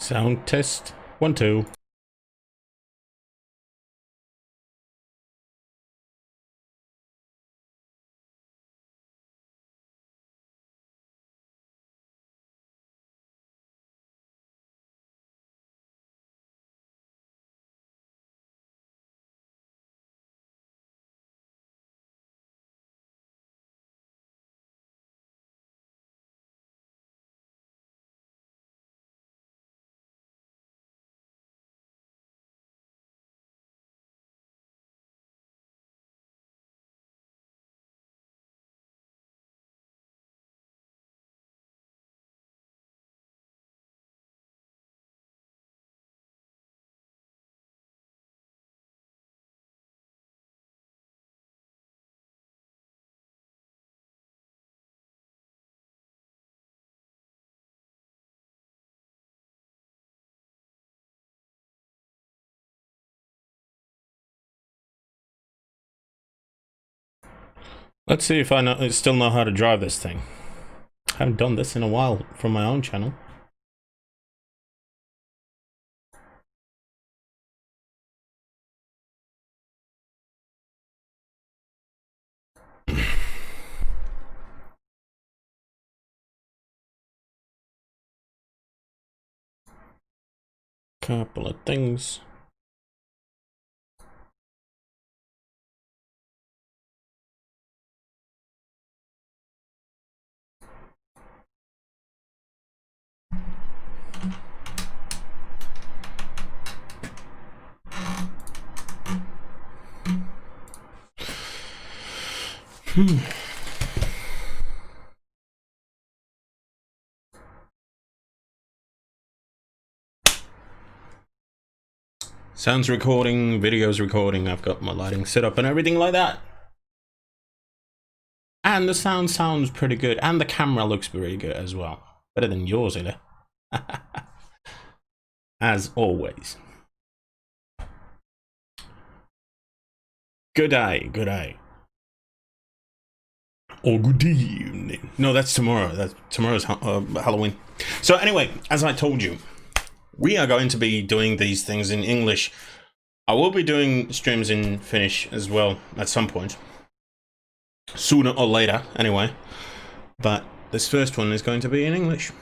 Sound test. 1, 2. Let's see if I still know how to drive this thing. I haven't done this in a while from my own channel. Couple of things. Sounds recording, videos recording. I've got my lighting set up and everything like that. And the sound sounds pretty good. And the camera looks pretty good as well. Better than yours, Ella. As always. Good day, good day. Or good evening. No, that's tomorrow. Tomorrow's Halloween. So anyway, as I told you, we are going to be doing these things in English. I will be doing streams in Finnish as well at some point. Sooner or later, anyway. But this first one is going to be in English.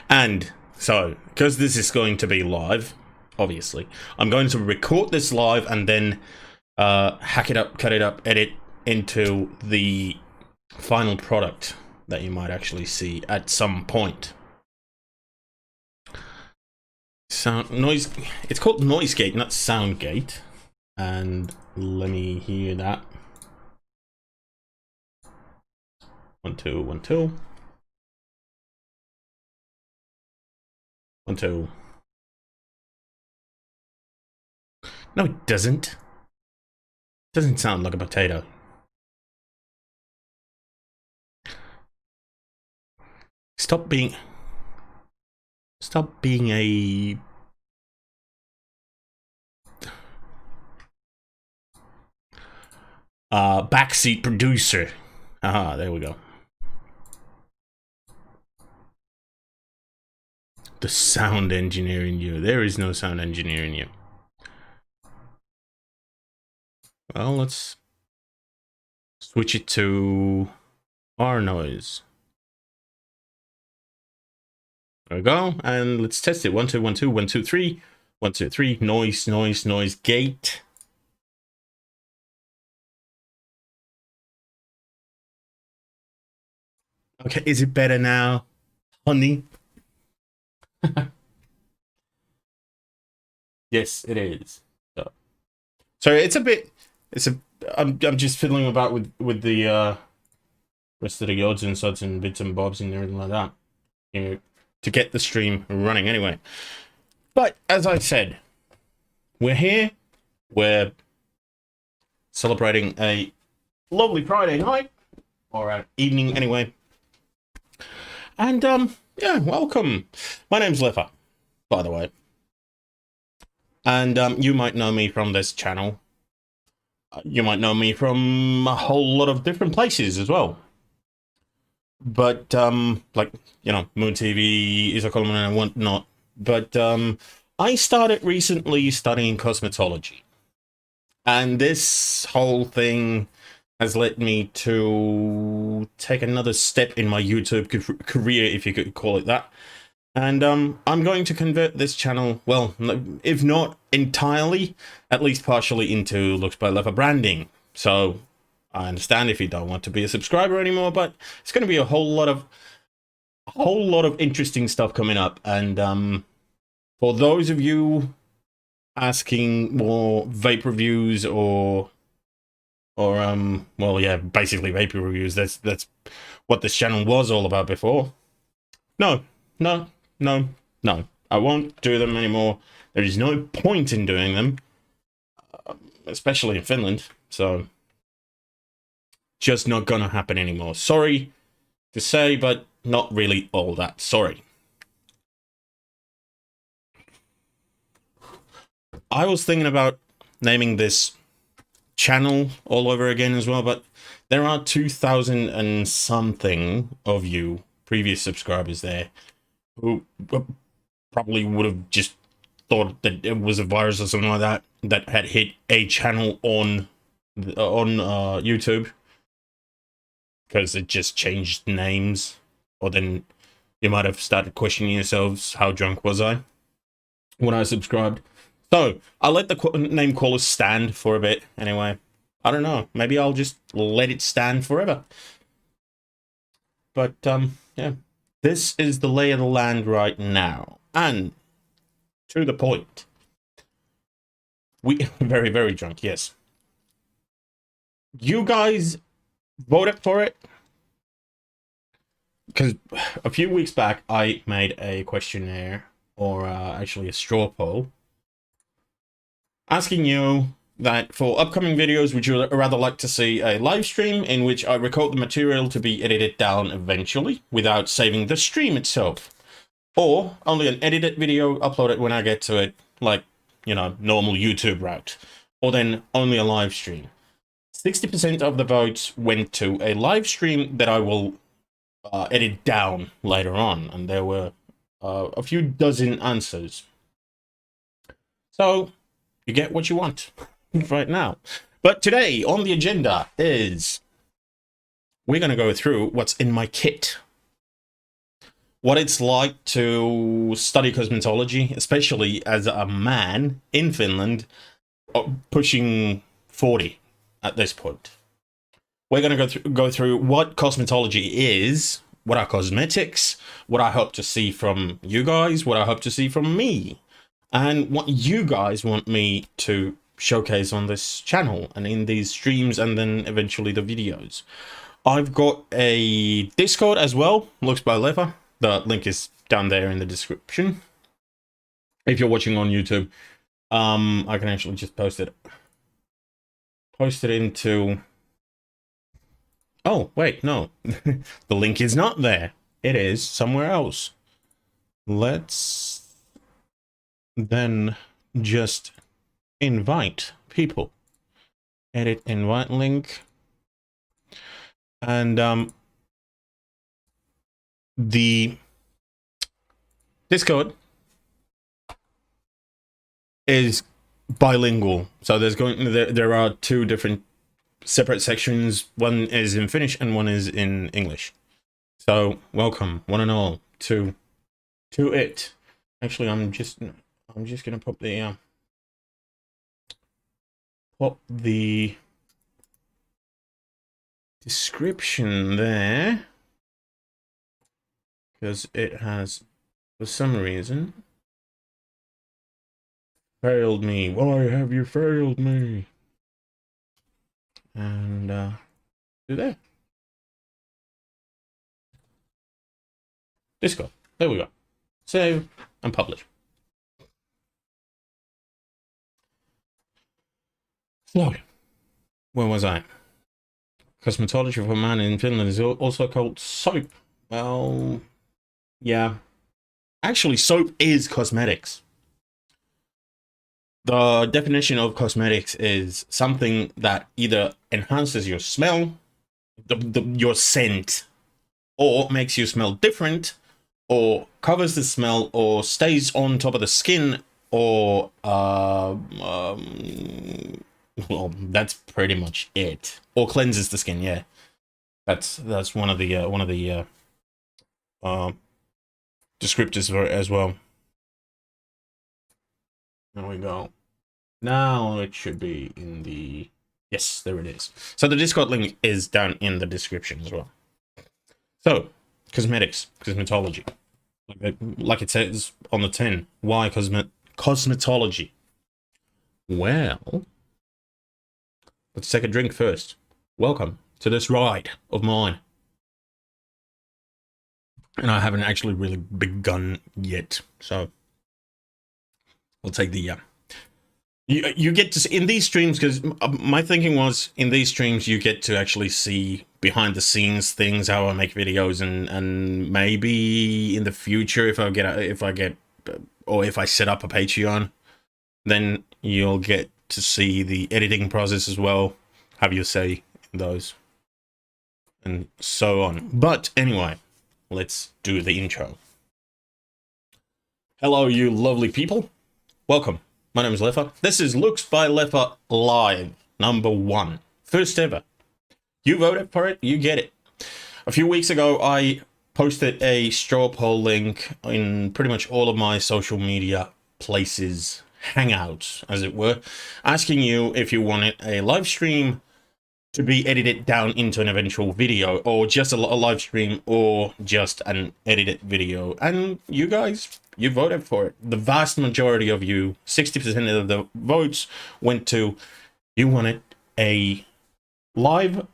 And so, because this is going to be live, obviously, I'm going to record this live and then hack it up, cut it up, edit into the final product that you might actually see at some point. Sound noise. It's called noise gate, not sound gate. And let me hear that. 1 2 1 2 1 2. No, it doesn't. It doesn't sound like a potato. Stop being a backseat producer. Aha, there we go. The sound engineer in you. There is no sound engineer in you. Well, let's switch it to our noise. There we go, and let's test it. 1 2 1 2 1 2 3 1 2 3. Noise, noise, noise gate. Okay, is it better now, honey? Yes, it is. So it's a bit. I'm just fiddling about with the rest of the odds and sods and bits and bobs and everything like that, you know, to get the stream running anyway. But as I said, we're here. We're celebrating a lovely Friday night or evening anyway. And yeah, welcome. My name's Lefa, by the way. And you might know me from this channel. You might know me from a whole lot of different places as well. but like, you know, Moon TV is a column and whatnot. But I started recently studying cosmetology, and this whole thing has led me to take another step in my YouTube career, if you could call it that. And I'm going to convert this channel, well, if not entirely, at least partially, into LooksByLefa branding. So I understand if you don't want to be a subscriber anymore, but it's going to be a whole lot of interesting stuff coming up. And for those of you asking more vape reviews or well, yeah, basically vape reviews, that's what this channel was all about before. No, no, no, no. I won't do them anymore. There is no point in doing them, especially in Finland. So, just not gonna happen anymore. Sorry to say, but not really all that sorry. I was thinking about naming this channel all over again as well, but there are 2,000 and something of you previous subscribers there who probably would have just thought that it was a virus or something like that that had hit a channel on YouTube, because it just changed names. Or then you might have started questioning yourselves, how drunk was I when I subscribed? So I'll let the name callers stand for a bit anyway. I don't know, maybe I'll just let it stand forever. But yeah, this is the lay of the land right now, and to the point. We very, very drunk, yes. You guys voted for it, because a few weeks back I made a questionnaire, or actually a straw poll, asking you that for upcoming videos, would you rather like to see a live stream in which I record the material to be edited down eventually without saving the stream itself, or only an edited video uploaded when I get to it, like, you know, normal YouTube route, or then only a live stream? 60% of the votes went to a live stream that I will edit down later on, and there were a few dozen answers. So you get what you want right now. But today on the agenda is we're going to go through what's in my kit, what it's like to study cosmetology, especially as a man in Finland, pushing 40 at this point. We're going to go through what cosmetology is, what are cosmetics, what I hope to see from you guys, what I hope to see from me, and what you guys want me to showcase on this channel and in these streams, and then eventually the videos. I've got a Discord as well, LooksByLefa. The link is down there in the description. If you're watching on YouTube, I can actually just post it into... Oh, wait, no. The link is not there. It is somewhere else. Let's then just invite people. Edit invite link. And the Discord is bilingual. So there are two different separate sections. One is in Finnish and one is in English. So welcome, one and all, to it. Actually, I'm just gonna pop the description there, because it has, for some reason, failed me. Why have you failed me? And do that. Discord. There we go. Save and publish. So, where was I? Cosmetology for a man in Finland is also called soap. Well, yeah. Actually, soap is cosmetics. The definition of cosmetics is something that either enhances your smell, your scent, or makes you smell different, or covers the smell, or stays on top of the skin, or well, that's pretty much it. Or cleanses the skin. Yeah, that's one of the descriptors for it as well. There we go. Now it should be in the... Yes, there it is. So the Discord link is down in the description as well. So, cosmetics, cosmetology. Like it says on the tin. Why cosmetology? Well, let's take a drink first. Welcome to this ride of mine. And I haven't actually really begun yet, so I'll take the... You get to see in these streams, because my thinking was in these streams you get to actually see behind the scenes things, how I make videos, and maybe in the future if I set up a Patreon, then you'll get to see the editing process as well, have your say in those, and so on. But anyway, let's do the intro. Hello, you lovely people. Welcome. My name is Lefa. This is LooksByLefa Live, #1. First ever. You voted for it, you get it. A few weeks ago, I posted a straw poll link in pretty much all of my social media places, hangouts, as it were, asking you if you wanted a live stream to be edited down into an eventual video, or just a live stream, or just an edited video. And you guys, you voted for it. The vast majority of you, 60% of the votes went to, you wanted a live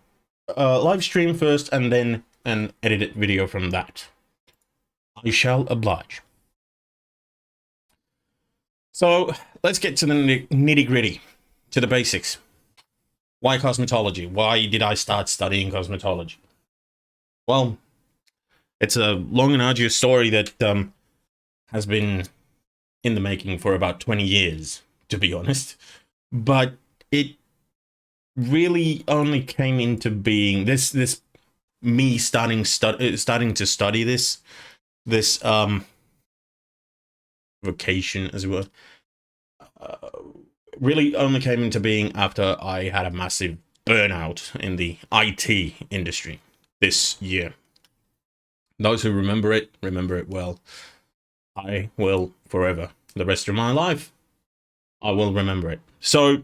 stream first, and then an edited video from that. I shall oblige. So let's get to the nitty gritty, to the basics. Why cosmetology? Why did I start studying cosmetology? Well, it's a long and arduous story that has been in the making for about 20 years, to be honest. But it really only came into being, this me starting to study this vocation, as it were, really only came into being after I had a massive burnout in the IT industry this year. Those who remember it well. I will forever. The rest of my life, I will remember it. So,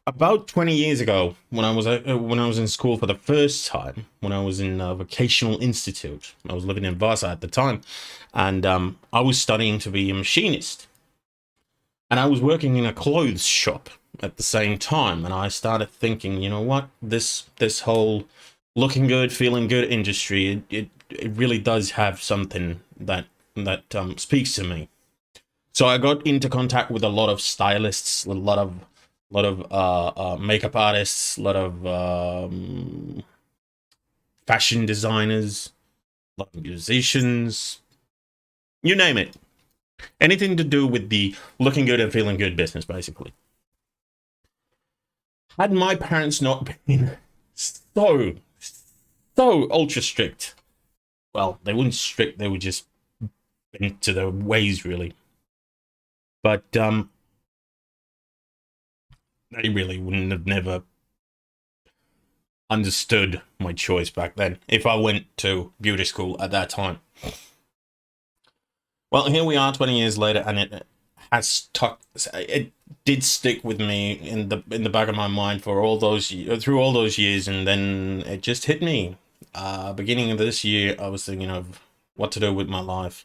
about 20 years ago, when I was in school for the first time, when I was in a vocational institute, I was living in Vasa at the time, and I was studying to be a machinist. And I was working in a clothes shop at the same time, and I started thinking, you know what, this whole looking good, feeling good industry, it really does have something that speaks to me. So I got into contact with a lot of stylists, a lot of makeup artists, a lot of fashion designers, a lot of musicians, you name it. Anything to do with the looking good and feeling good business, basically. Had my parents not been so ultra strict, well, they weren't strict, they were just bent to their ways, really. But they really wouldn't have never understood my choice back then if I went to beauty school at that time. Well, here we are 20 years later, and it has stuck. It did stick with me in the back of my mind for through all those years, and then it just hit me. Beginning of this year, I was thinking of what to do with my life.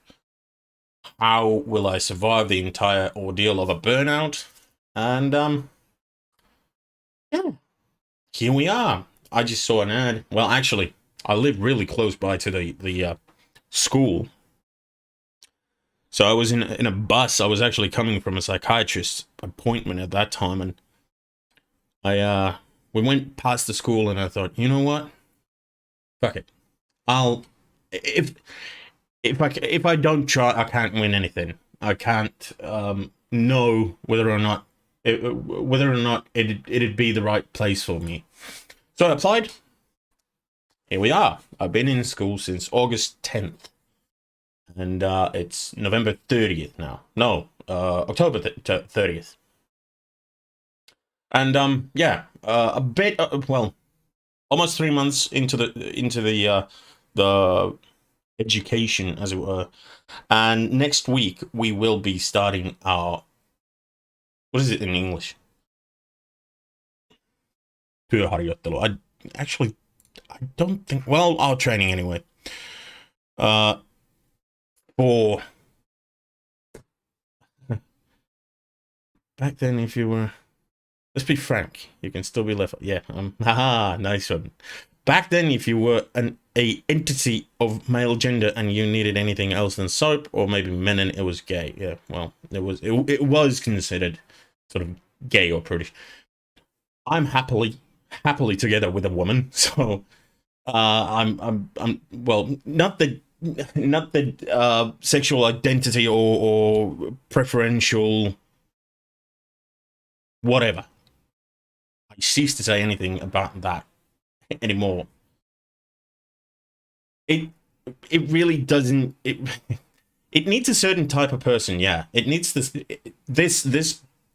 How will I survive the entire ordeal of a burnout? And yeah, here we are. I just saw an ad. Well, actually, I live really close by to the school. So I was in a bus. I was actually coming from a psychiatrist's appointment at that time, and we went past the school, and I thought, you know what? Fuck it. If I don't try, I can't win anything. I can't know whether or not it'd be the right place for me. So I applied. here we are. I've been in school since August 10th. And it's November 30th now. No, October 30th. And yeah, a bit well, almost 3 months into the education, as it were. And next week we will be starting our, what is it in English? I actually, I don't think, well, our training anyway. For back then, if you were, let's be frank, you can still be left. Yeah, haha, nice one. Back then, if you were a entity of male gender and you needed anything else than soap or maybe melanin, it was gay. Yeah, well, it was considered sort of gay or prudish. I'm happily together with a woman, so I'm well, not the sexual identity or preferential whatever. I cease to say anything about that anymore. It really doesn't. It needs a certain type of person. Yeah, it needs this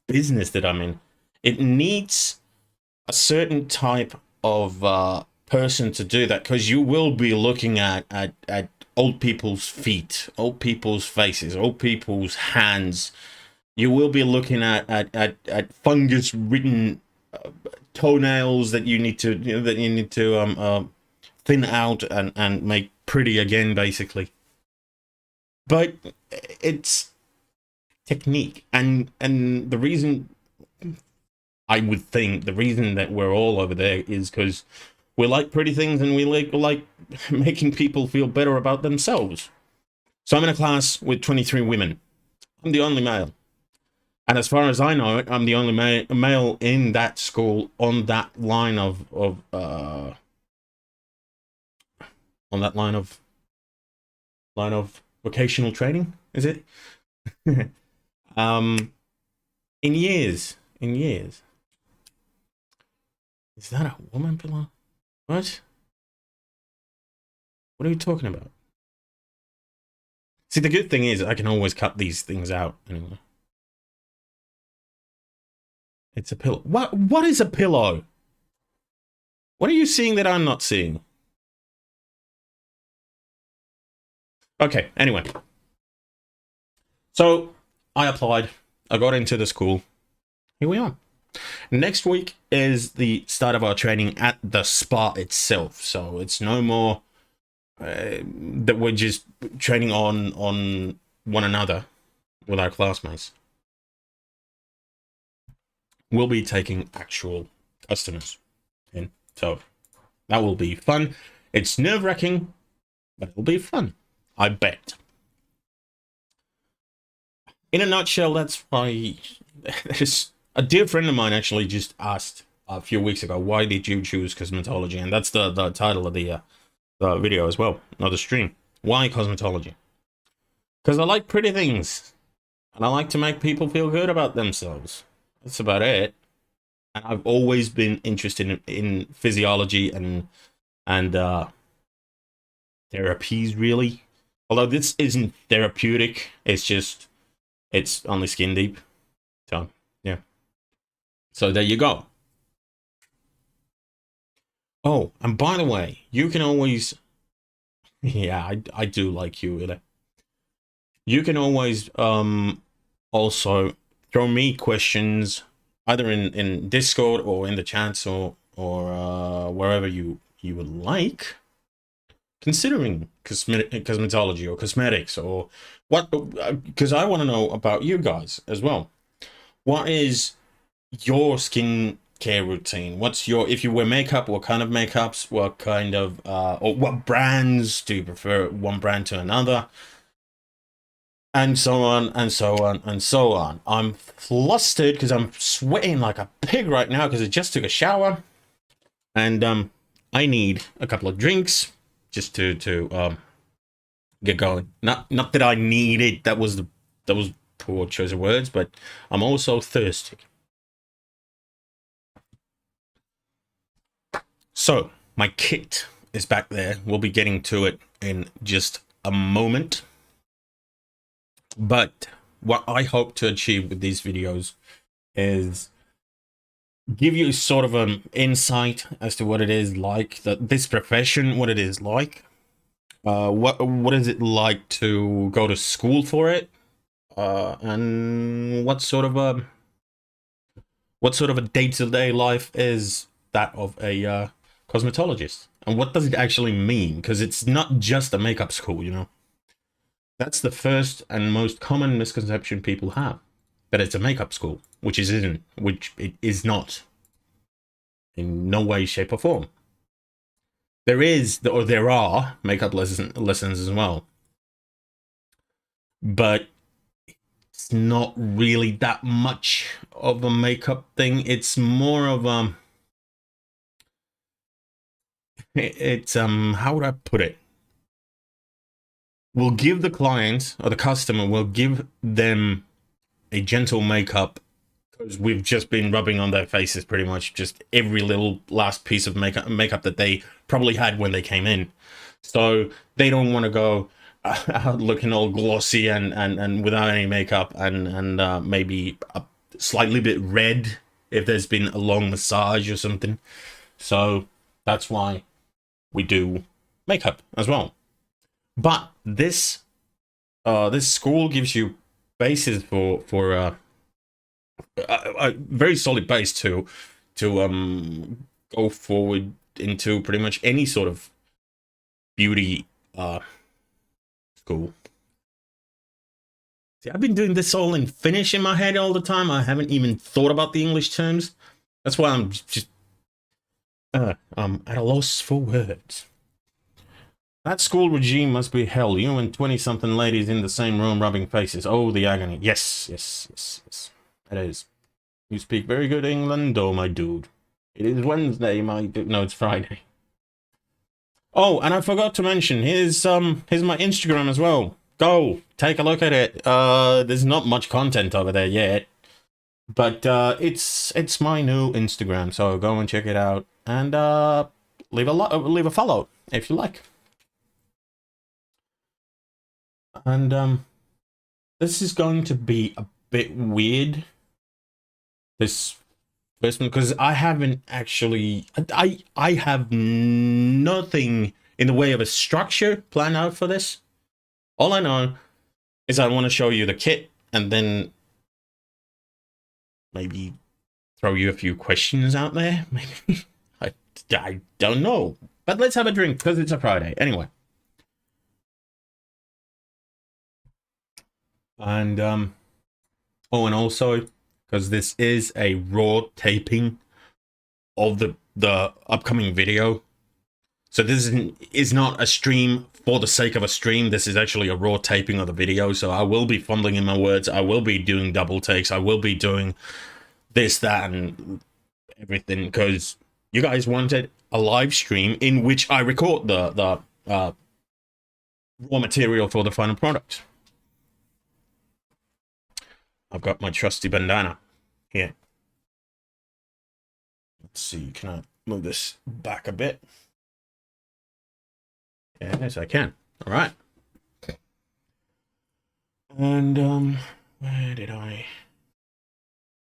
business that I'm in. It needs a certain type of person to do that, because you will be looking at old people's feet, old people's faces, old people's hands. You will be looking at fungus ridden toenails that you need to thin out and make pretty again, basically. But it's technique, and the reason, I would think, the reason that we're all over there is because we like pretty things and we like making people feel better about themselves. So I'm in a class with 23 women. I'm the only male. And as far as I know, I'm the only male in that school on that line of vocational training. Is it? In years. Is that a woman below? What? What are you talking about? See, the good thing is I can always cut these things out anyway. It's a pillow. What is a pillow? What are you seeing that I'm not seeing? Okay, anyway. So I applied. I got into the school. Here we are. Next week is the start of our training at the spa itself. So it's no more that we're just training on one another with our classmates. We'll be taking actual customers in. So that will be fun. It's nerve-wracking, but it'll be fun, I bet. In a nutshell, that's why there's a dear friend of mine actually just asked a few weeks ago, why did you choose cosmetology? And that's the title of the video as well, not the stream. Why cosmetology? Because I like pretty things, and I like to make people feel good about themselves. That's about it. And I've always been interested in physiology and therapies, really. Although this isn't therapeutic, it's only skin deep. So yeah. So there you go. Oh, and by the way, you can always, yeah, I do like you, Ila. You can always also throw me questions either in Discord or in the chats or wherever you would like, considering cosmetology or cosmetics or what, because I want to know about you guys as well. What is your skin care routine? What's your, if you wear makeup, what kind of makeups, what kind of or what brands do you prefer, one brand to another, and so on and so on and so on. I'm flustered because I'm sweating like a pig right now because I just took a shower, and I need a couple of drinks just to get going. Not that I need it, that was poor choice of words, but I'm also thirsty. So my kit is back there. We'll be getting to it in just a moment. But what I hope to achieve with these videos is give you sort of an insight as to what it is like, this profession, what it is like. What is it like to go to school for it? And what sort of a day-to-day life is that of a cosmetologist? And what does it actually mean? Because it's not just a makeup school, you know. That's the first and most common misconception people have, that it's a makeup school, which it is not. In no way, shape, or form. There are makeup lessons as well, but it's not really that much of a makeup thing. It's more of how would I put it? We'll give the client or the customer, we'll give them a gentle makeup because we've just been rubbing on their faces pretty much just every little last piece of makeup that they probably had when they came in. So they don't want to go out looking all glossy and without any makeup and maybe a slightly bit red if there's been a long massage or something. So that's why we do makeup as well. But this school gives you basis for a very solid base to go forward into pretty much any sort of beauty school. See, I've been doing this all in Finnish in my head all the time. I haven't even thought about the English terms. That's why I'm just at a loss for words. That school regime must be hell. You and 20-something ladies in the same room rubbing faces. Oh, the agony. Yes. It is. You speak very good England, oh, my dude. It is Wednesday, my dude. No, it's Friday. Oh, and I forgot to mention, here's my Instagram as well. Go, take a look at it. There's not much content over there yet. But it's my new Instagram, so go and check it out. And leave a follow if you like. And this is going to be a bit weird, this first one, because I haven't actually I have nothing in the way of a structure planned out for this. All I know is I want to show you the kit and then maybe throw you a few questions out there. Maybe I don't know, but let's have a drink because it's a Friday anyway. And oh, and also because this is a raw taping of the upcoming video, so this is not a stream for the sake of a stream. This is actually a raw taping of the video, so I will be fumbling in my words. I will be doing double takes. I will be doing this, that, and everything because you guys wanted a live stream in which I record the raw material for the final product. I've got my trusty bandana here. Let's see, can I move this back a bit? Yes, I can. All right. And where did I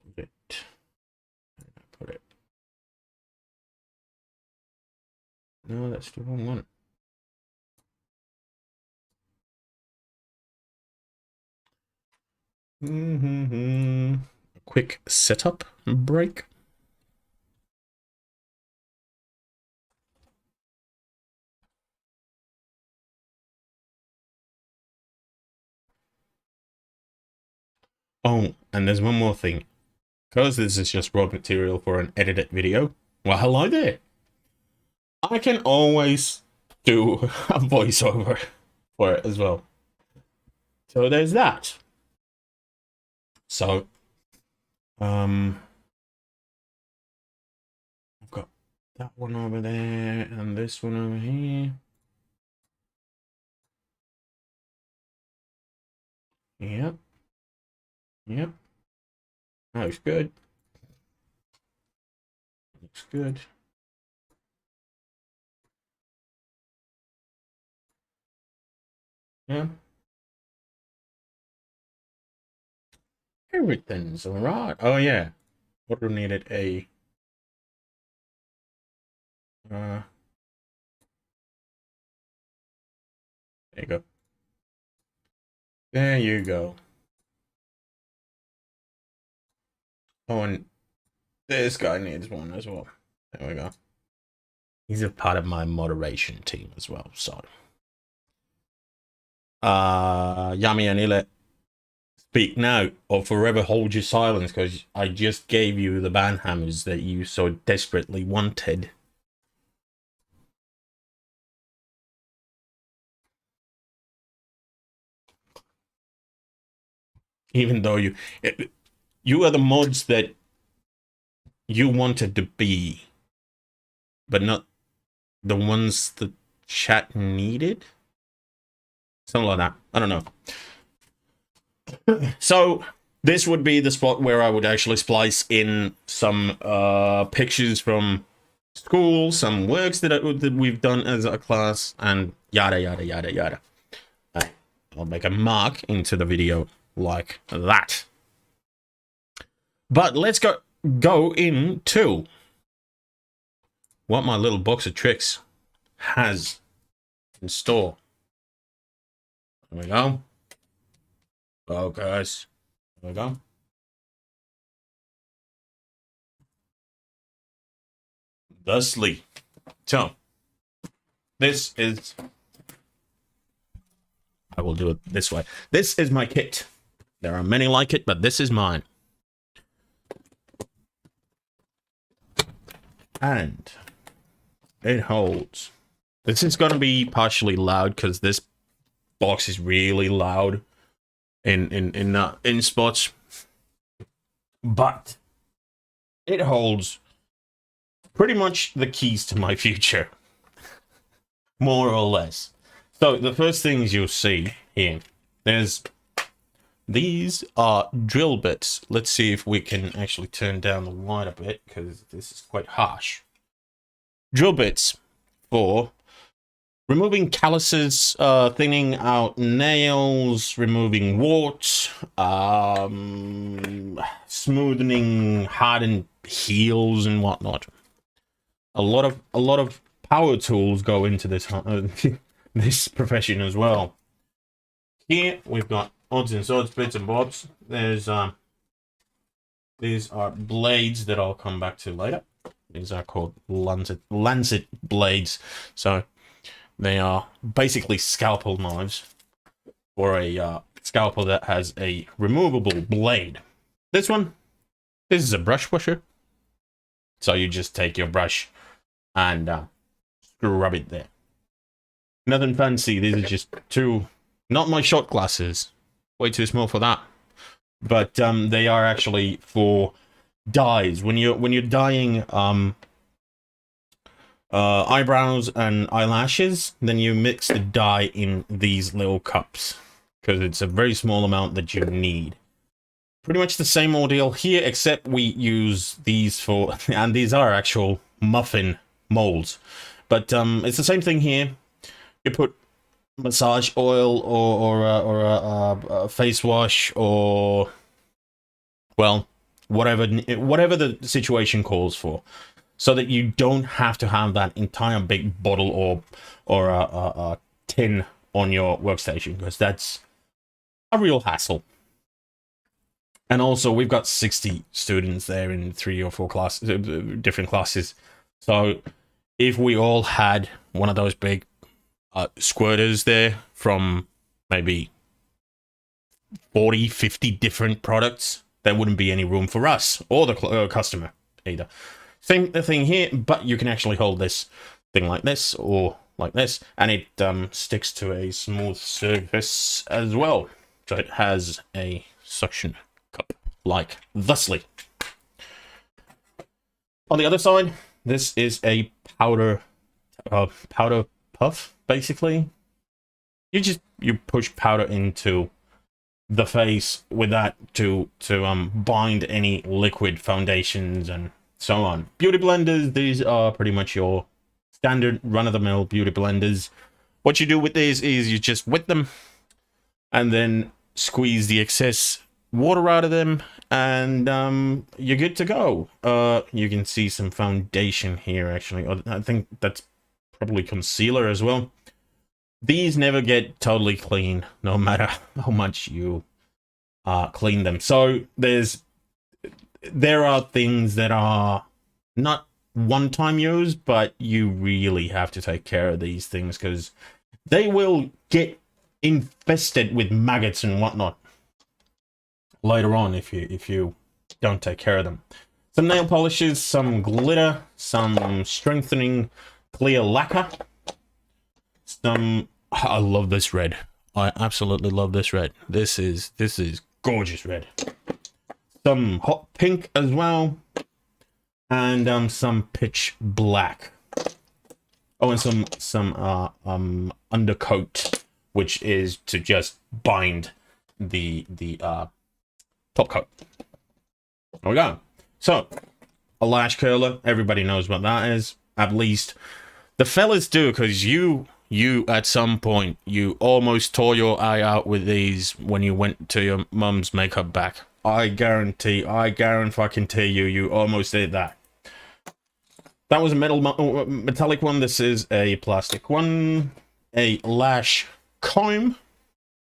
put it? Where did I put it? No, that's the wrong one. A quick setup break. Oh, and there's one more thing. Because this is just raw material for an edited video, well, hello there. I can always do a voiceover for it as well. So there's that. So, I've got that one over there and this one over here. Yep. Yep. That looks good. Looks good. Yeah. Everything's alright. Oh yeah. What we needed a there you go. There you go. Oh, and this guy needs one as well. There we go. He's a part of my moderation team as well, so. Yami Anile, speak now or forever hold your silence, because I just gave you the banhammers that you so desperately wanted. Even though you are the mods that you wanted to be, but not the ones the chat needed. Something like that. I don't know. So this would be the spot where I would actually splice in some pictures from school, some works that we've done as a class, and yada yada yada yada. I'll make a mark into the video like that. But let's go into what my little box of tricks has in store. There we go. Focus. There we go. Thusly. So, this is... I will do it this way. This is my kit. There are many like it, but this is mine. And it holds. This is going to be partially loud because this box is really loud in spots, but it holds pretty much the keys to my future, more or less. So the first things you'll see here, these are drill bits. Let's see if we can actually turn down the light a bit, because this is quite harsh. Drill bits for removing calluses, thinning out nails, removing warts, smoothing hardened heels and whatnot. A lot of power tools go into this this profession as well. Here we've got odds and sods, bits and bobs. There's these are blades that I'll come back to later. These are called lancet blades. So they are basically scalpel knives, or a scalpel that has a removable blade. This is a brush pusher. So you just take your brush and scrub it there. Nothing fancy. These are just two, not my shot glasses. Way too small for that. But they are actually for dyes. When you're dyeing eyebrows and eyelashes, then you mix the dye in these little cups, because it's a very small amount that you need. Pretty much the same ordeal here, except we use these for, and these are actual muffin molds, but it's the same thing here. You put massage oil or a face wash, or, well, whatever the situation calls for, so that you don't have to have that entire big bottle or a tin on your workstation, because that's a real hassle. And also, we've got 60 students there in 3 or 4 classes, different classes. So if we all had one of those big squirters there from maybe 40, 50 different products, there wouldn't be any room for us or the customer either. Same thing here, but you can actually hold this thing like this or like this, and it sticks to a smooth surface as well. So it has a suction cup like thusly. On the other side, this is a powder puff, basically. You push powder into the face with that to bind any liquid foundations and so on. Beauty blenders, these are pretty much your standard run-of-the-mill beauty blenders. What you do with these is you just wet them and then squeeze the excess water out of them, and you're good to go. You can see some foundation here, actually. I think that's probably concealer as well. These never get totally clean, no matter how much you clean them. So there are things that are not one-time use, but you really have to take care of these things because they will get infested with maggots and whatnot later on if you don't take care of them. Some nail polishes, some glitter, some strengthening clear lacquer, some... I love this red. I absolutely love this red. This is gorgeous red. Some hot pink as well, and some pitch black. Oh, and some undercoat, which is to just bind the top coat. There we go. So, a lash curler. Everybody knows what that is. At least the fellas do, because you at some point, you almost tore your eye out with these when you went to your mum's makeup back. I guarantee you almost did that. That was a metallic one. This is a plastic one. A lash comb,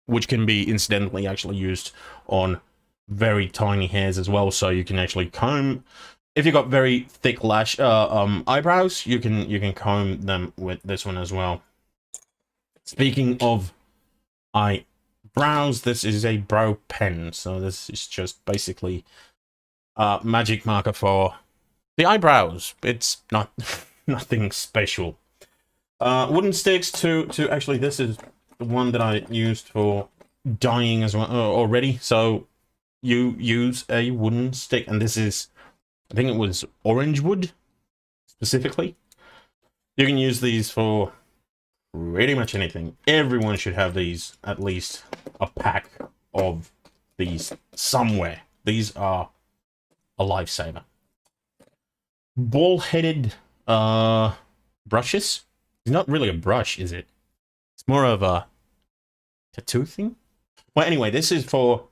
which can be incidentally actually used on very tiny hairs as well. So you can actually comb. If you've got very thick lash eyebrows, you can comb them with this one as well. Speaking of eyebrows, this is a brow pen. So this is just basically magic marker for the eyebrows. It's not nothing special. Wooden sticks to actually, this is the one that I used for dyeing as well already. So you use a wooden stick, and this is, I think it was orange wood specifically. You can use these for pretty much anything. Everyone should have these, at least a pack of these somewhere. These are a lifesaver. Ball-headed brushes. It's not really a brush, is it? It's more of a tattoo thing. Well, anyway, this is for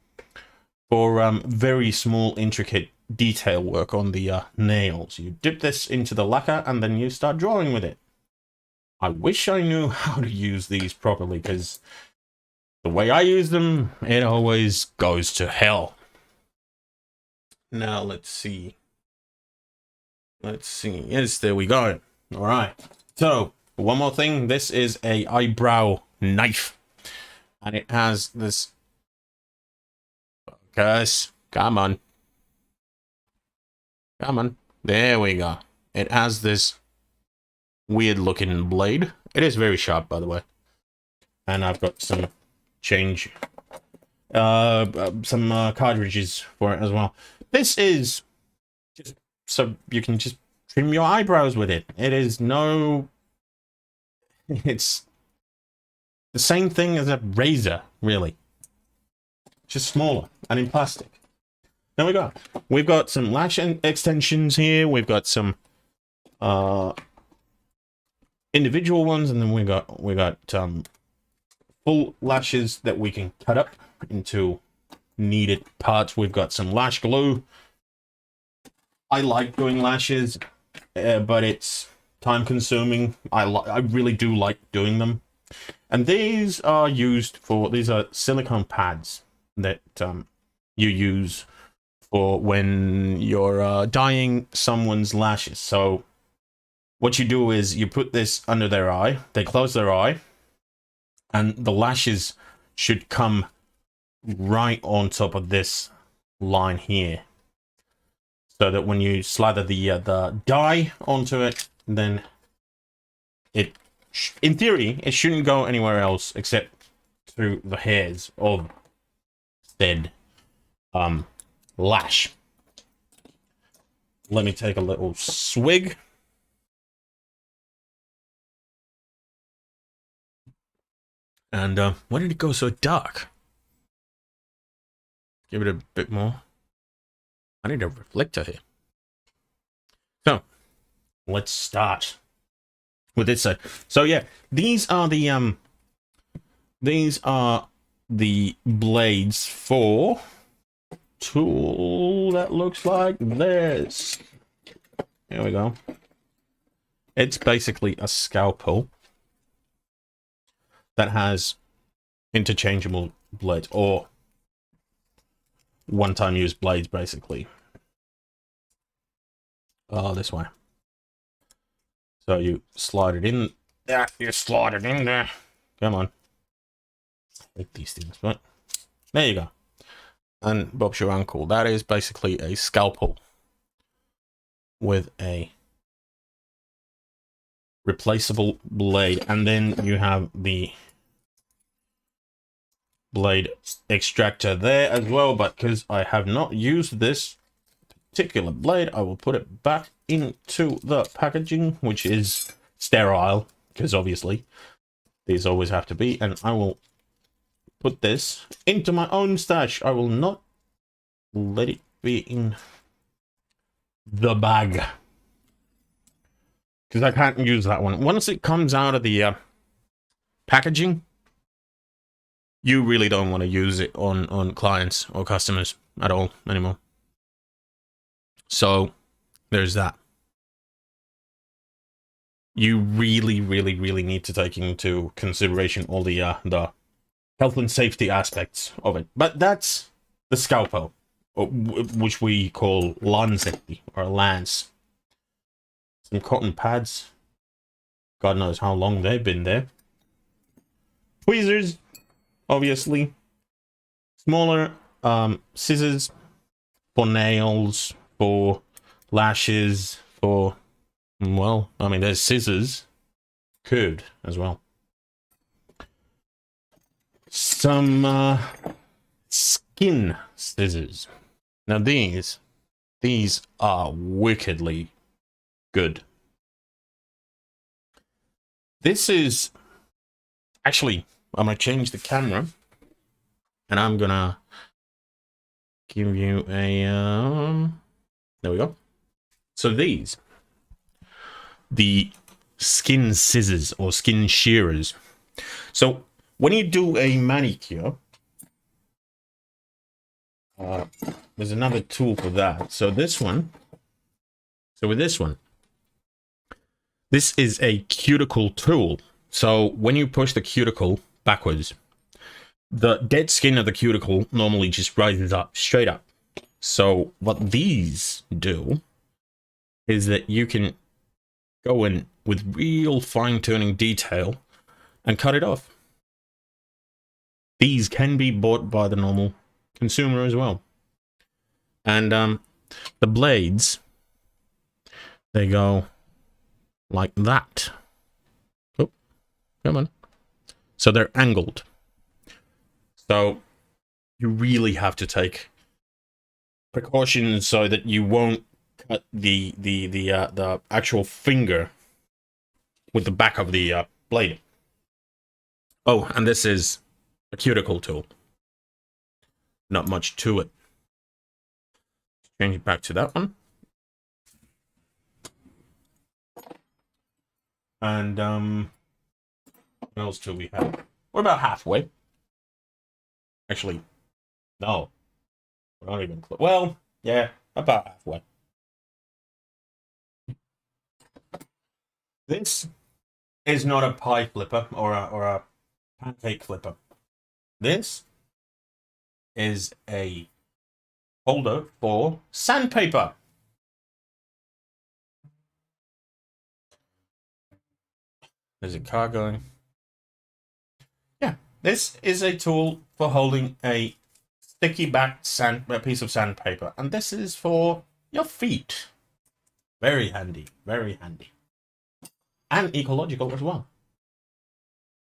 very small, intricate detail work on the nails. You dip this into the lacquer and then you start drawing with it. I wish I knew how to use these properly, because the way I use them, it always goes to hell. Now, let's see. Yes, there we go. All right. So, one more thing. This is a eyebrow knife. And it has this... Focus. Come on. Come on. There we go. It has this weird looking blade. It is very sharp, by the way. And I've got some cartridges for it as well. This is just so you can just trim your eyebrows with it. It's the same thing as a razor, really. Just smaller and in plastic. Now we've got some lash extensions here. We've got some individual ones, and then we got full lashes that we can cut up into needed parts. We've got some lash glue. I like doing lashes, but it's time consuming. I really do like doing them, and these are silicone pads that you use for when you're dyeing someone's lashes. So what you do is you put this under their eye, they close their eye, and the lashes should come right on top of this line here. So that when you slather the dye onto it, then in theory, it shouldn't go anywhere else except through the hairs of said lash. Let me take a little swig. And why did it go so dark? Give it a bit more. I need a reflector here. So, let's start with this side. So yeah, these are the blades for tool that looks like this. Here we go. It's basically a scalpel that has interchangeable blades, or one-time use blades, basically. Oh, this way. So you slide it in there. You slide it in there. Come on. I hate these things, but there you go. And Bob's your uncle. That is basically a scalpel with a replaceable blade, and then you have the blade extractor there as well. But because I have not used this particular blade, I will put it back into the packaging, which is sterile, because obviously these always have to be, and I will put this into my own stash. I will not let it be in the bag, because I can't use that one. Once it comes out of the packaging, you really don't want to use it on clients or customers at all anymore. So there's that. You really, really, really need to take into consideration all the health and safety aspects of it. But that's the scalpel, which we call lancet or lance. Some cotton pads. God knows how long they've been there. Tweezers, obviously. Smaller scissors for nails, for lashes, for, well, I mean, there's scissors curved as well. Some skin scissors. Now these are wickedly good. This is actually, I'm gonna change the camera, and I'm gonna give you a there we go. So these, the skin scissors or skin shearers. So when you do a manicure, there's another tool for that. So this one, with this one, this is a cuticle tool. So when you push the cuticle backwards, the dead skin of the cuticle normally just rises up, straight up. So what these do is that you can go in with real fine-tuning detail and cut it off. These can be bought by the normal consumer as well. And the blades, they go like that. Oh, come on. So they're angled. So you really have to take precautions so that you won't cut the actual finger with the back of the blade. Oh, and this is a cuticle tool. Not much to it. Change it back to that one. And what else do we have? We're about halfway. Actually, no. We're not even close. Well, yeah, about halfway. This is not a pie flipper or a pancake flipper. This is a holder for sandpaper. There's a car going. Yeah, this is a tool for holding a sticky back piece of sandpaper, and this is for your feet. Very handy, very handy, and ecological as well.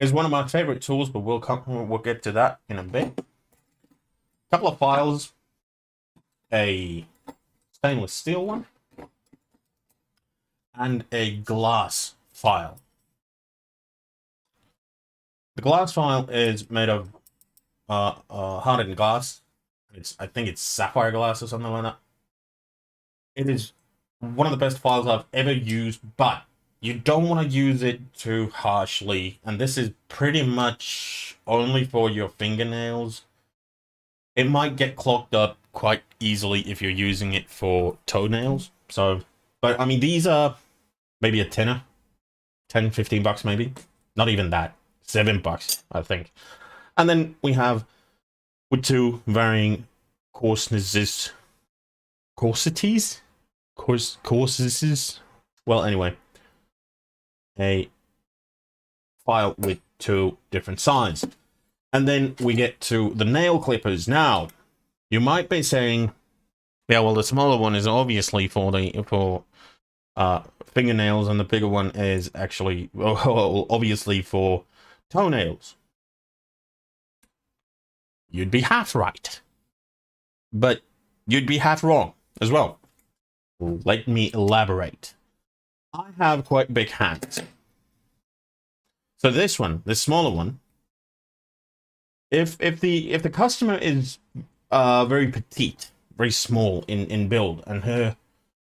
It's one of my favorite tools, but we'll get to that in a bit. A couple of files, a stainless steel one, and a glass file. The glass file is made of hardened glass. I think it's sapphire glass or something like that. It is one of the best files I've ever used, but you don't want to use it too harshly, and this is pretty much only for your fingernails. It might get clogged up quite easily if you're using it for toenails. So, but I mean, these are maybe a tenner, 10, 15 bucks maybe. Not even that, $7, I think. And then we have with two varying coarsenesses, coarsities? Coarses? Well, anyway, a file with two different sizes. And then we get to the nail clippers. Now, you might be saying, yeah, well, the smaller one is obviously for fingernails, and the bigger one is actually, well, obviously for toenails. You'd be half right, but you'd be half wrong as well. Let me elaborate. I have quite big hands. So this one, the smaller one, if the customer is very petite, very small in build, and her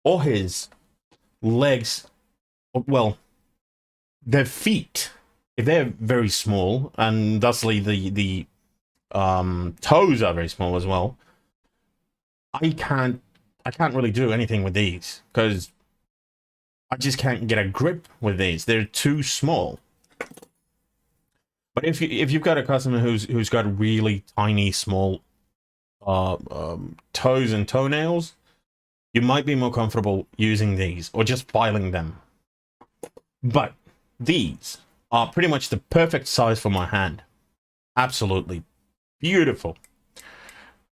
or his legs, well, their feet, if they're very small, and thusly the toes are very small as well, I can't really do anything with these because I just can't get a grip with these. They're too small. But if you've got a customer who's got really tiny, small toes and toenails, you might be more comfortable using these or just filing them. But these are pretty much the perfect size for my hand. Absolutely beautiful.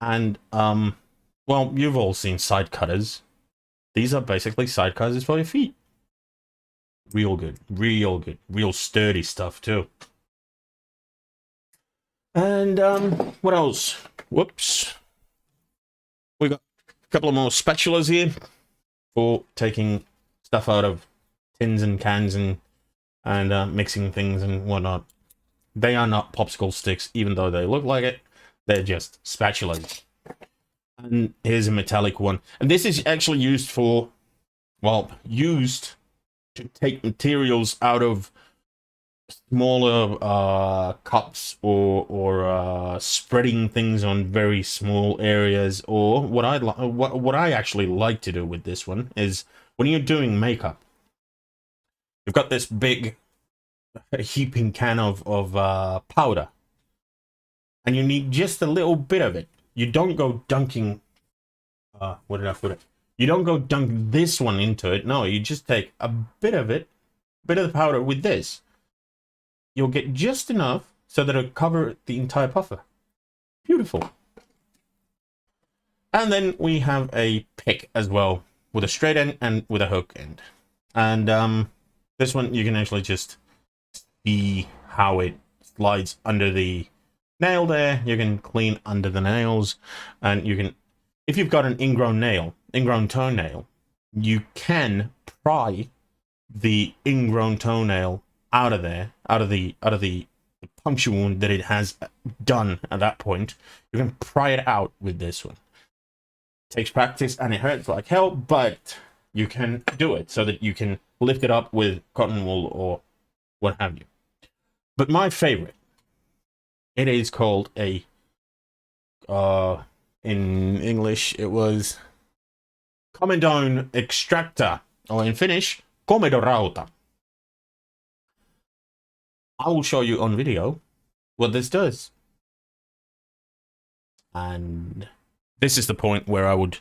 And well, you've all seen side cutters. These are basically side cutters for your feet. Real good, real sturdy stuff too. And what else? Whoops. We got a couple of more spatulas here for taking stuff out of tins and cans and mixing things and whatnot. They are not popsicle sticks, even though they look like it. They're just spatulas. And here's a metallic one. And this is actually used for, well, used to take materials out of smaller cups or spreading things on very small areas. Or what I actually like to do with this one is when you're doing makeup, you've got this big heaping can of powder, and you need just a little bit of it. You don't go dunking. Where did I put it? You don't go dunk this one into it. No, you just take a bit of it, bit of the powder with this. You'll get just enough so that it'll cover the entire puffer. Beautiful. And then we have a pick as well, with a straight end and with a hook end. And this one you can actually just see how it slides under the nail there. You can clean under the nails, and you can, if you've got an ingrown toenail, you can pry the ingrown toenail out of there, out of the puncture wound that it has done at that point. You can pry it out with this one. It takes practice and it hurts like hell, but you can do it so that you can lift it up with cotton wool or what have you. But my favorite, it is called a in English it was Comedone extractor, or in Finnish Komedorauta. I will show you on video what this does. And this is the point where I would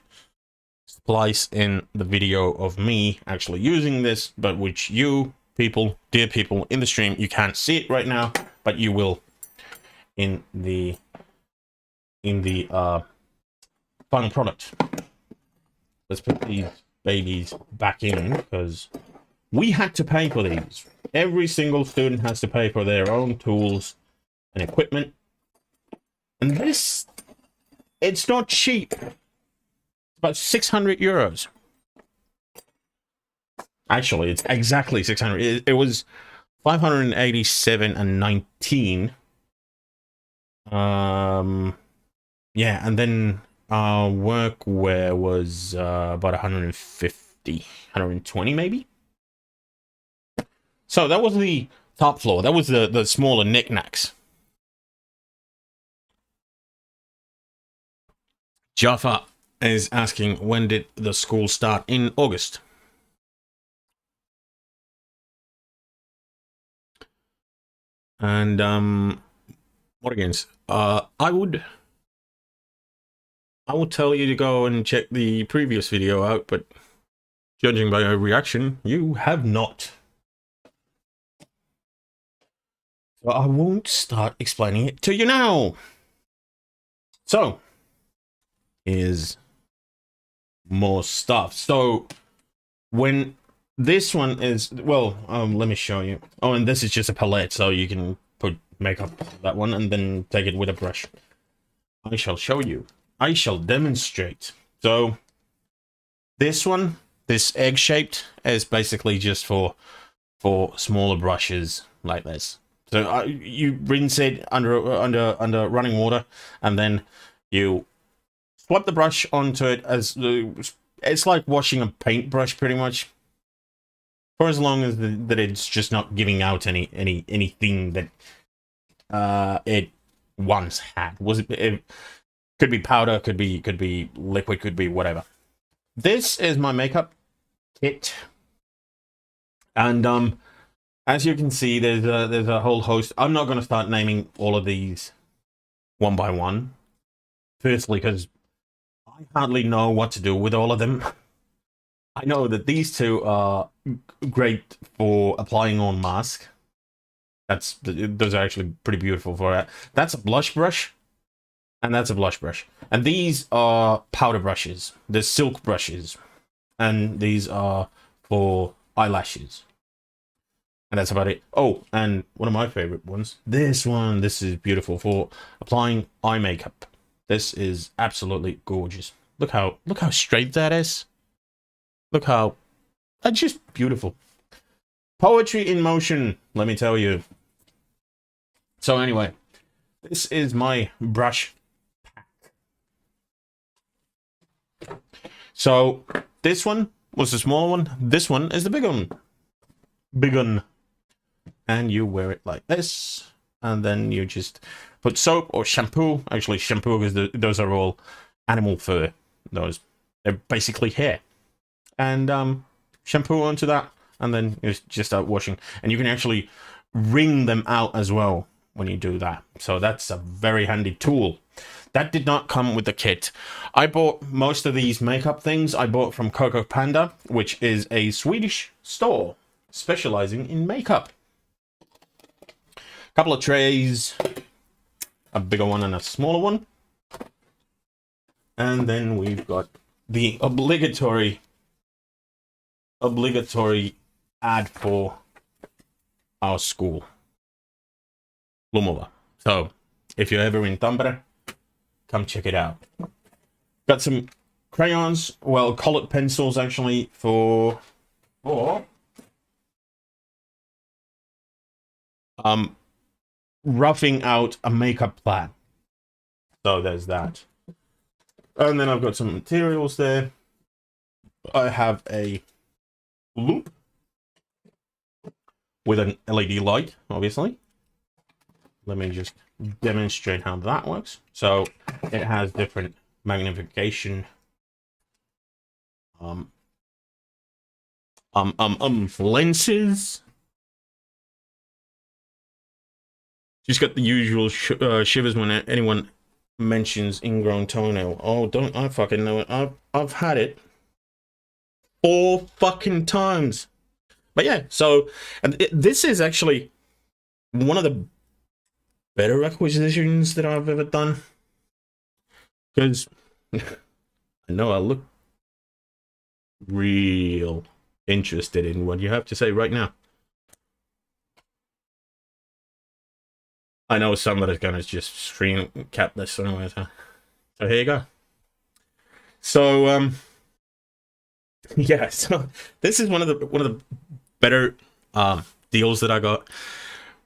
splice in the video of me actually using this, but which you people, dear people in the stream, you can't see it right now, but you will in the final product. Let's put these babies back in because we had to pay for these. Every single student has to pay for their own tools and equipment. And this, it's not cheap. It's about 600 euros. Actually, it's exactly 600. It was 587 and 19. Yeah, and then our workwear was about 150, 120 maybe. So that was the top floor. That was the smaller knickknacks. Jaffa is asking, when did the school start? In August. And what against? I would tell you to go and check the previous video out, but judging by your reaction, you have not. So I won't start explaining it to you now. So is more stuff. So when this one is, well, let me show you. Oh, and this is just a palette, so you can put makeup on that one and then take it with a brush. I shall show you. I shall demonstrate. So this one, this egg-shaped, is basically just for smaller brushes like this. So you rinse it under running water, and then you swap the brush onto it as it's like washing a paintbrush, pretty much. For as long as that it's just not giving out anything that it once had. It could be powder, could be liquid, could be whatever. This is my makeup kit, and as you can see, there's a whole host. I'm not going to start naming all of these one by one. Firstly, because I hardly know what to do with all of them. I know that these two are great for applying on mask. Those are actually pretty beautiful for it. That's a blush brush, and that's a blush brush. And these are powder brushes. They're silk brushes, and these are for eyelashes. And that's about it. Oh, and one of my favorite ones. This one. This is beautiful for applying eye makeup. This is absolutely gorgeous. Look how straight that is. Look how that's just beautiful. Poetry in motion, let me tell you. So anyway, this is my brush pack. So this one was the smaller one. This one is the big one. Big one. And you wear it like this, and then you just put soap or shampoo. Actually, shampoo, because those are all animal fur. They're basically hair. And shampoo onto that, and then you just start washing. And you can actually wring them out as well when you do that. So that's a very handy tool. That did not come with the kit. I bought most of these makeup things. I bought from Coco Panda, which is a Swedish store specializing in makeup. Couple of trays, a bigger one and a smaller one. And then we've got the obligatory ad for our school, Lumova. So if you're ever in Tampere, come check it out. Got some crayons, well, colored pencils actually for roughing out a makeup plan. So there's that. And then I've got some materials there. I have a loop with an LED light, obviously. Let me just demonstrate how that works. So it has different magnification lenses. She's got the usual shivers when anyone mentions ingrown toenail. Oh, don't I fucking know it. I've had it 4 fucking times. But yeah, so this is actually one of the better acquisitions that I've ever done. Because I know I look real interested in what you have to say right now. I know somebody's gonna just screen cap this anyway, so here you go. So yeah, so this is one of the better deals that I got.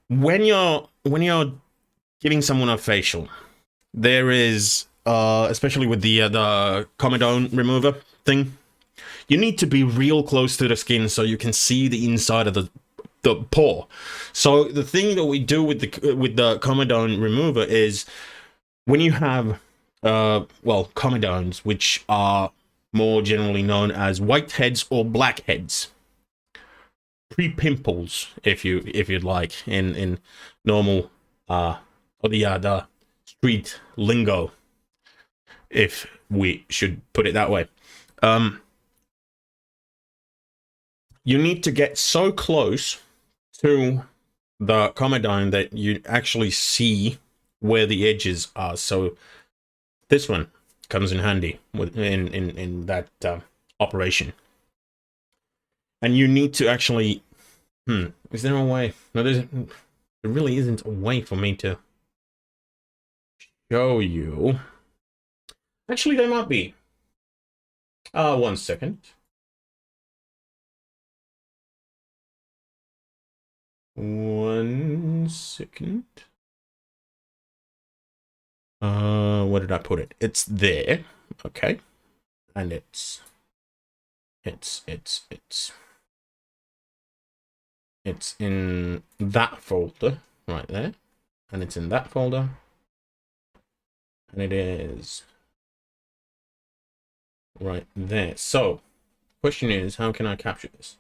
When you're giving someone a facial, there is especially with the comedone remover thing, you need to be real close to the skin so you can see the inside of the the pore. So the thing that we do with the comedone remover is when you have well, comedones, which are more generally known as whiteheads or blackheads, pre-pimples, if you'd like, in normal or the street lingo, if we should put it that way. You need to get so close to the comedone that you actually see where the edges are. So this one comes in handy in that operation. And you need to actually, is there a way? No, there really isn't a way for me to show you. Actually, there might be. 1 second. One second. Where did I put it? It's there. Okay. And it's in that folder right there. And it's in that folder. And it is right there. So, question is, how can I capture this?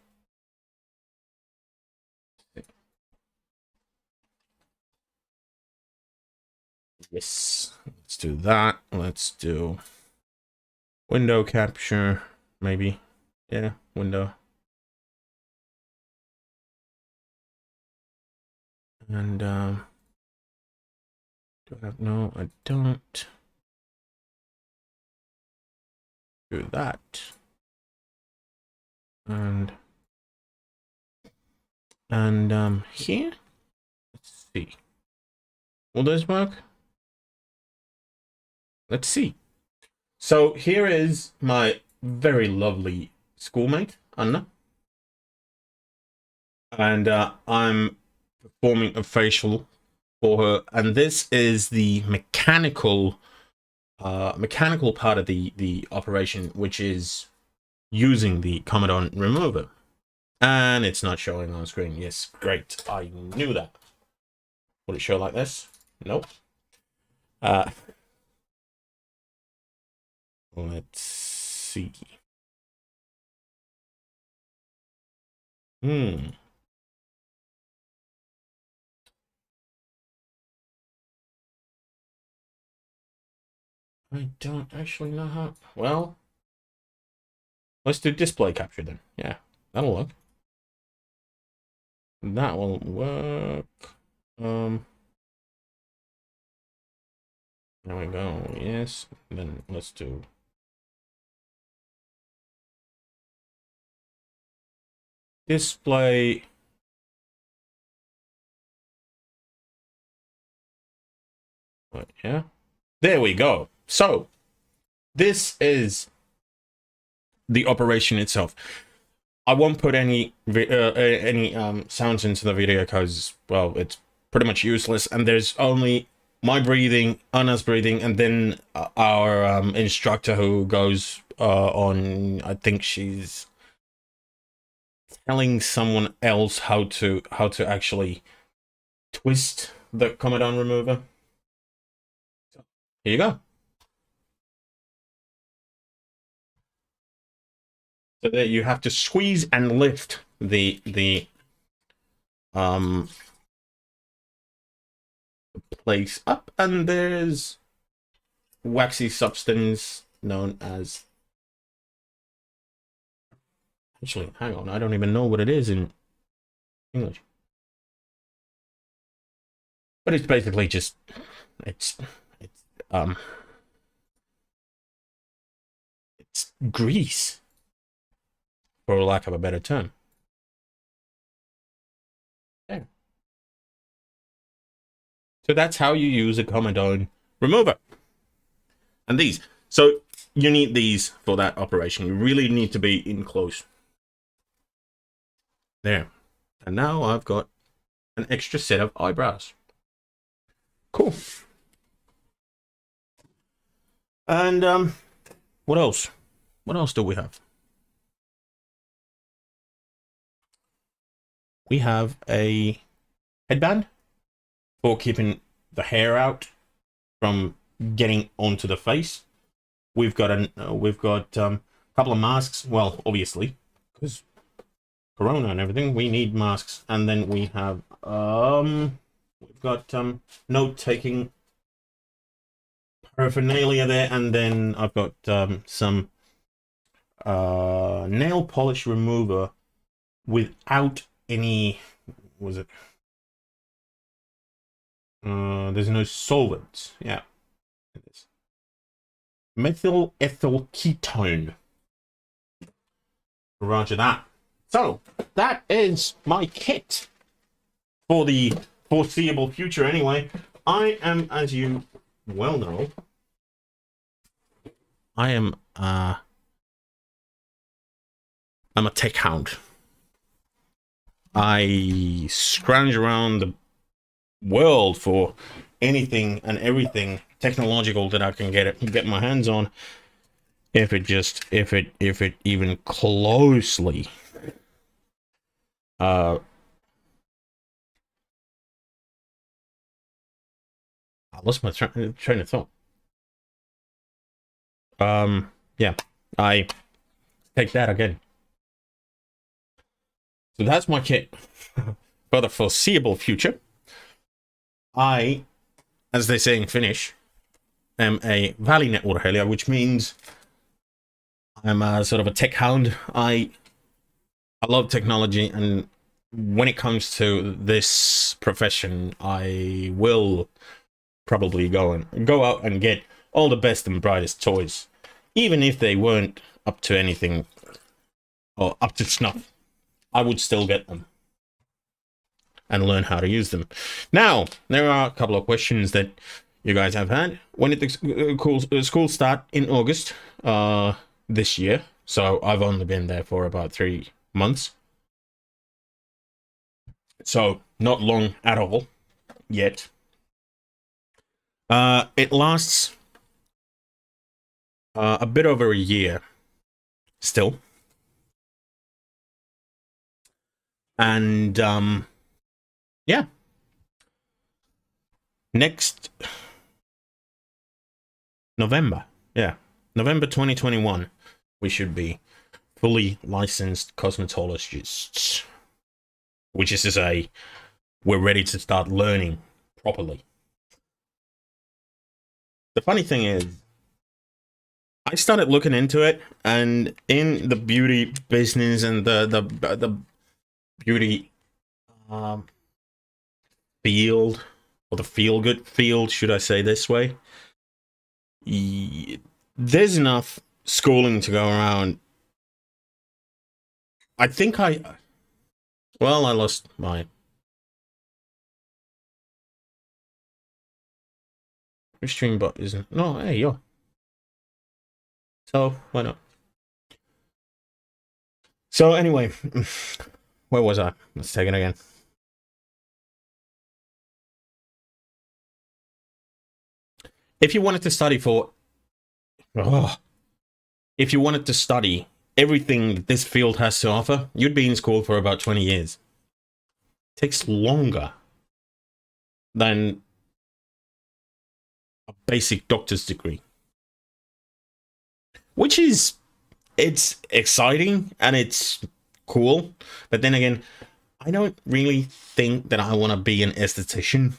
Yes, let's do that. Let's do window capture, maybe. Yeah, window. And do I have, no, I don't. Do that. And here, let's see. Will this work? Let's see. So here is my very lovely schoolmate, Anna. And I'm performing a facial for her. And this is the mechanical part of the operation, which is using the comedone remover. And it's not showing on screen. Yes, great. I knew that. Will it show like this? Nope. Let's see. I don't actually know how. Well, let's do display capture then. Yeah, that'll work. That will work. There we go. Yes. Then let's do display. Yeah. There we go. So this is the operation itself. I won't put any sounds into the video because, well, it's pretty much useless. And there's only my breathing, Anna's breathing, and then our instructor who goes on. I think she's telling someone else how to actually twist the comedone remover. So, here you go. So there you have to squeeze and lift the place up, and there's waxy substance known as, actually, hang on, I don't even know what it is in English, but it's basically just it's grease, for lack of a better term. Yeah. So that's how you use a comedone remover. And these, so you need these for that operation. You really need to be in close. There. And now I've got an extra set of eyebrows. Cool. And what else? What else do we have? we have a headband for keeping the hair out from getting onto the face. We've got a couple of masks. Well, obviously, because Corona and everything, we need masks. And then we have we've got note taking paraphernalia there, and then I've got some nail polish remover without any, was it? There's no solvents. Yeah, it is. Methyl ethyl ketone. Roger that. So that is my kit for the foreseeable future. Anyway, I am, as you well know, I'm a tech hound. I scrounge around the world for anything and everything technological that I can get my hands on, if it even closely I lost my train of thought. Yeah, I take that again. So that's my kit for the foreseeable future. I, as they say in Finnish, am a välineurheilija, which means I'm a sort of a tech hound. I love technology, and when it comes to this profession, I will probably go out and get all the best and brightest toys, even if they weren't up to anything or up to snuff. I would still get them and learn how to use them. Now, there are a couple of questions that you guys have had. When did the school start? In August this year. So I've only been there for about 3 months. So not long at all yet. It lasts a bit over a year still. And yeah, next November, November 2021, we should be fully licensed cosmetologists, which is to say, we're ready to start learning properly. The funny thing is, I started looking into it, and in the beauty business and the beauty field, or the feel-good field, should I say this way, there's enough schooling to go around. I think I lost my stream bot isn't. No, hey, yo. So why not? So anyway, where was I? Let's take it again. If you wanted to study if you wanted to study everything that this field has to offer, you'd be in school for about 20 years. It takes longer than a basic doctor's degree. Which is, it's exciting and it's cool, but then again, I don't really think that I want to be an esthetician.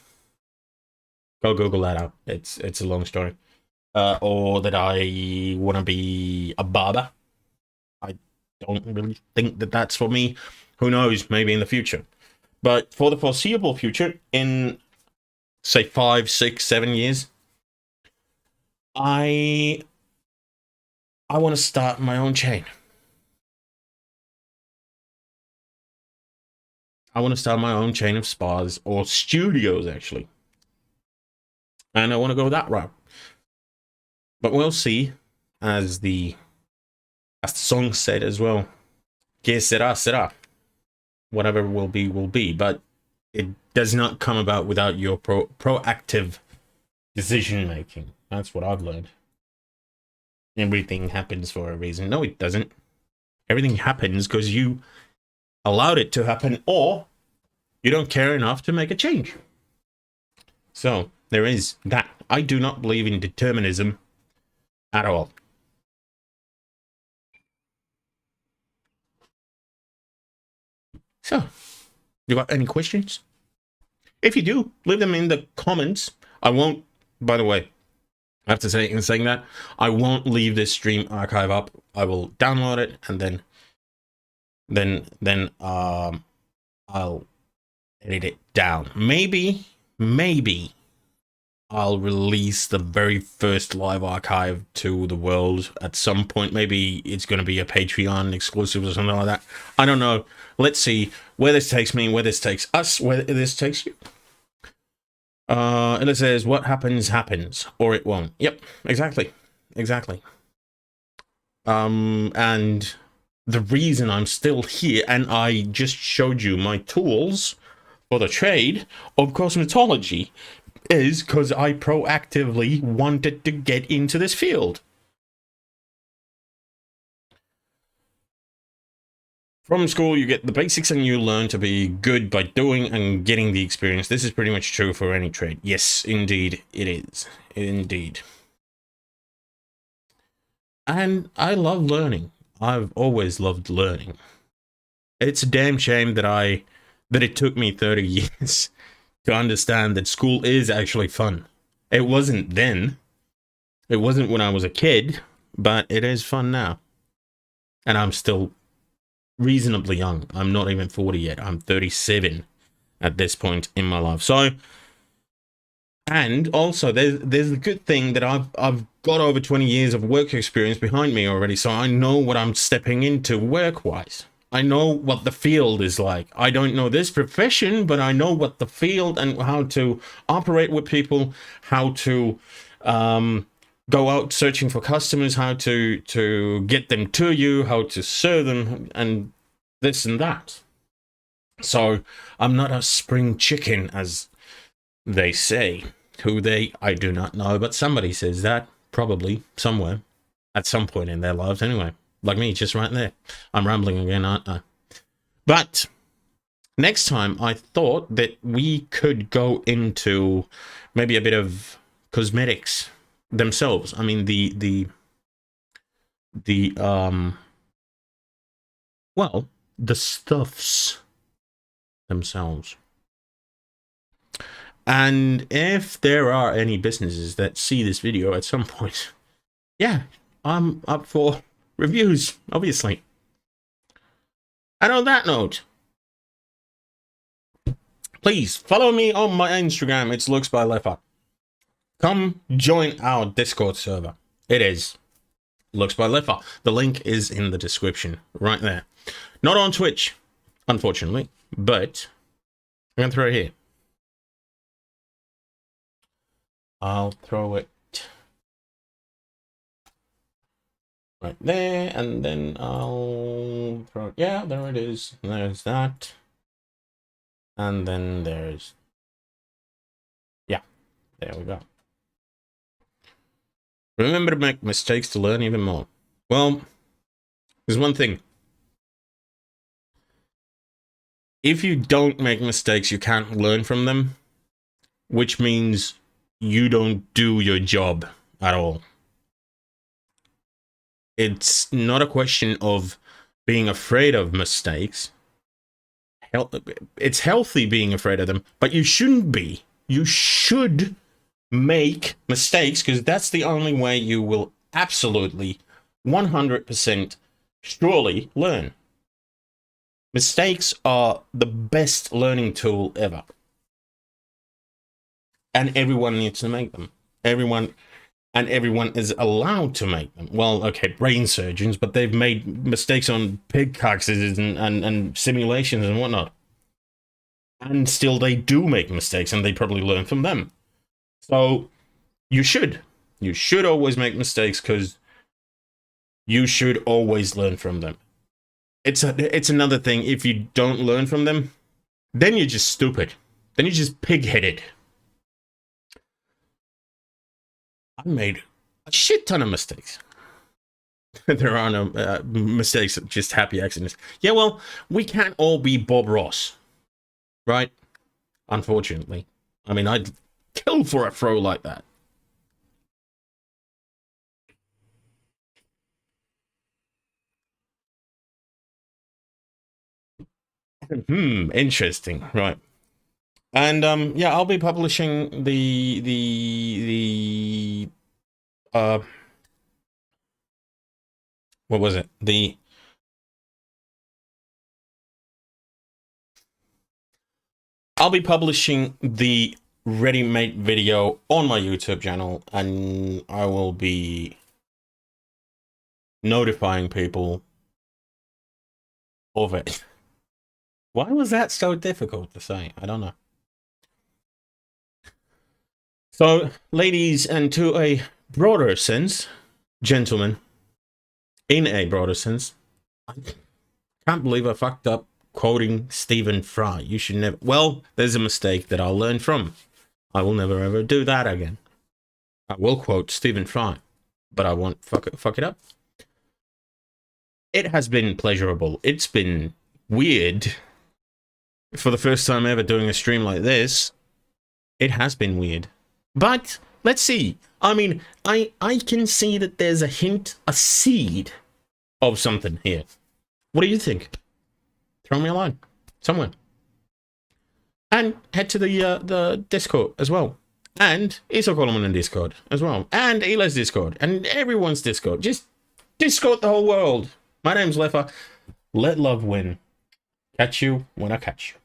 Go Google that out. It's a long story. Or that I want to be a barber. I don't really think that that's for me. Who knows? Maybe in the future. But for the foreseeable future, in say 5, 6, 7 years, I want to start my own chain. I want to start my own chain of spas or studios, actually. And I want to go that route. But we'll see, as the song said as well. Que sera, sera. Whatever will be, will be. But it does not come about without your proactive decision making. That's what I've learned. Everything happens for a reason. No, it doesn't. Everything happens because you allowed it to happen, or You don't care enough to make a change. So there is that. I do not believe in determinism at all. So, you got any questions? If you do, leave them in the comments. I won't, by the way, I have to say, in saying that, I won't leave this stream archive up. I will download it and then I'll edit it down. Maybe I'll release the very first live archive to the world at some point. Maybe it's going to be a Patreon exclusive or something like that. I don't know. Let's see where this takes me, where this takes us, where this takes you. It says, what happens, happens, or it won't. Yep, exactly. And the reason I'm still here, and I just showed you my tools for the trade of cosmetology, is because I proactively wanted to get into this field. From school, you get the basics and you learn to be good by doing and getting the experience. This is pretty much true for any trade. Yes, indeed, it is. Indeed. And I love learning. I've always loved learning. It's a damn shame that it took me 30 years to understand that school is actually fun. It wasn't then. It wasn't when I was a kid, but it is fun now. And I'm still reasonably young. I'm not even 40 yet. I'm 37 at this point in my life. So, and also there's a good thing that I've got over 20 years of work experience behind me already, so I know what I'm stepping into work-wise. I know what the field is like. I don't know this profession, but I know what the field and how to operate with people, how to go out searching for customers, how to get them to you, how to serve them, and this and that. So I'm not a spring chicken, as they say. Who they, I do not know, but somebody says that, probably, somewhere, at some point in their lives anyway. Like me, just right there. I'm rambling again, aren't I? But next time, I thought that we could go into maybe a bit of cosmetics themselves. I mean, well, the stuffs themselves. And if there are any businesses that see this video at some point, yeah, I'm up for reviews, obviously. And on that note, please follow me on my Instagram. It's LooksByLefa. Come join our Discord server. It is LooksByLefa. The link is in the description right there. Not on Twitch, unfortunately, but I'm going to throw it here. I'll throw it right there, and then I'll throw it. Yeah, there it is. There's that. And then there's, yeah, there we go. Remember to make mistakes to learn even more. Well, there's one thing. If you don't make mistakes, you can't learn from them, which means you don't do your job at all. It's not a question of being afraid of mistakes. It's healthy being afraid of them, but you shouldn't be. You should make mistakes, because that's the only way you will absolutely 100% surely learn. Mistakes are the best learning tool ever. And everyone needs to make them. Everyone is allowed to make them. Well, okay, brain surgeons, but they've made mistakes on pig carcasses and simulations and whatnot. And still they do make mistakes, and they probably learn from them. So you should always make mistakes, because you should always learn from them. It's another thing, if you don't learn from them, then you're just stupid. Then you're just pig-headed. I made a shit ton of mistakes. There are no mistakes, just happy accidents. Yeah, well, we can't all be Bob Ross. right? Unfortunately. I mean, I'd kill for a throw like that. Interesting. Right. And yeah, I'll be publishing the what was it? I'll be publishing the ready-made video on my YouTube channel, and I will be notifying people of it. Why was that so difficult to say? I don't know. So, ladies, and to a broader sense, gentlemen, in a broader sense, I can't believe I fucked up quoting Stephen Fry. You should never... Well, there's a mistake that I'll learn from. I will never ever do that again. I will quote Stephen Fry, but I won't fuck it up. It has been pleasurable. It's been weird. For the first time ever doing a stream like this, it has been weird. But let's see. I mean, I can see that there's a hint, a seed of something here. What do you think? Throw me a line somewhere. And head to the Discord as well. And Isocolumn in Discord as well. And Eli's Discord. And everyone's Discord. Just Discord the whole world. My name's Lefa. Let love win. Catch you when I catch you.